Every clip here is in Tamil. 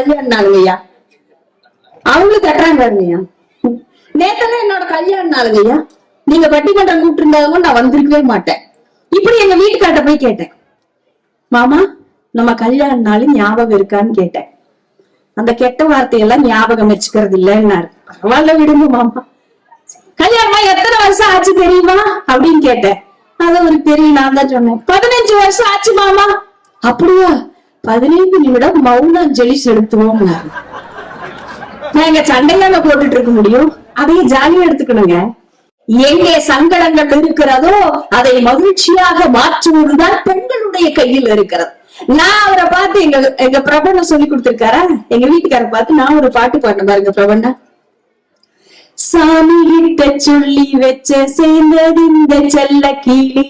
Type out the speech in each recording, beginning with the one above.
கல்யாண நாளுங்கய்யா. அவங்களும் தட்டுறாங்க பாருங்கய்யா. நேத்தெல்லாம் என்னோட கல்யாண நாளுங்கய்யா. நீங்க பட்டிமன்றம் கூப்பிட்டு இருந்தாலும் நான் வந்திருக்கவே மாட்டேன். இப்படி எங்க வீட்டுக்கார்ட்ட போய் கேட்டேன், மாமா நம்ம கல்யாண நாள் ஞாபகம் இருக்கான்னு கேட்டேன். அந்த கெட்ட வார்த்தையெல்லாம் ஞாபகம் வச்சுக்கிறது இல்லைன்னாரு. பரவாயில்ல விடுங்க மாமா. கல்யாணமா எத்தனை வருஷம் ஆச்சு தெரியுமா அப்படின்னு கேட்டேன். அது ஒரு பெரிய நான் தான் சொன்னேன், 15 வருஷம் ஆச்சு மாமா. அப்படியா? 15 நிமிடம் மௌன அஞ்சலி செலுத்துவோம். நான் எங்க சண்டையால போட்டுட்டு இருக்க முடியும், அதையும் ஜாலியா எடுத்துக்கணுங்க. எங்கே சங்கடங்கள் இருக்கிறதோ அதை மகிழ்ச்சியாக மாற்றுவதுதான் பெண்களுடைய கையில் இருக்கிறது. நான் அவரை பார்த்து எங்க பிரபண்ண சொல்லி கொடுத்திருக்காரா, எங்க வீட்டுக்கார பார்த்து நான் ஒரு பாட்டு பாடின பாருங்க. பிரபண்ணா, சாமி கிட்ட சொல்லி வச்ச சேர்ந்தது இந்த செல்ல கிளி,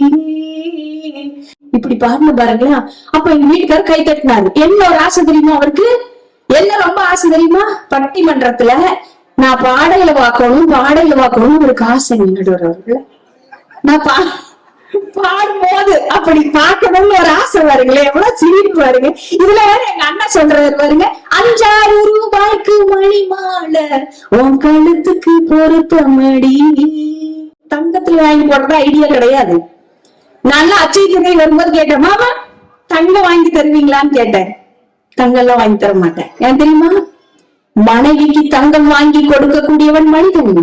இப்படி பாருங்க பாருங்களா. அப்ப எங்க வீட்டுக்காரர் கை தட்டினாரு. என்ன ஒரு ஆசை தெரியுமா அவருக்கு? என்ன ரொம்ப ஆசை தெரியுமா? பட்டிமன்றத்துல நான் பாடையில வாக்கணும் ஒரு காசு நடுவர்கள். நான் பாடும்போது அப்படி பார்க்கணும்னு ஒரு ஆசை பாருங்களேன், எவ்வளவு சிரிப்பு பாருங்க. இதுல வேற எங்க அண்ணன் சொல்றது பாருங்க, 5-6 ரூபாய்க்கு மணி மாலை உன் கழுத்துக்கு பொருத்தமடி. தங்கத்துல வாங்கி போடுற ஐடியா கிடையாது. நல்லா அச்சை வரும்போது கேட்டேன், மாமா தங்கம் வாங்கி தருவீங்களான்னு கேட்டேன். தங்கம் எல்லாம் வாங்கி தர மாட்டேன். ஏன் தெரியுமா? மனைவிக்கு தங்கம் வாங்கி கொடுக்கக்கூடியவன் மனிதன்.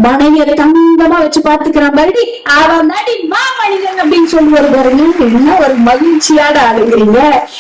மனைவிய தங்கமா வச்சு பாத்துக்கிறான் பாருடி, அவன் தாடி மா மனிதன் அப்படின்னு சொல்லுவாரு பாருங்க. என்ன ஒரு மகிழ்ச்சியான ஆளுங்கிறீங்க.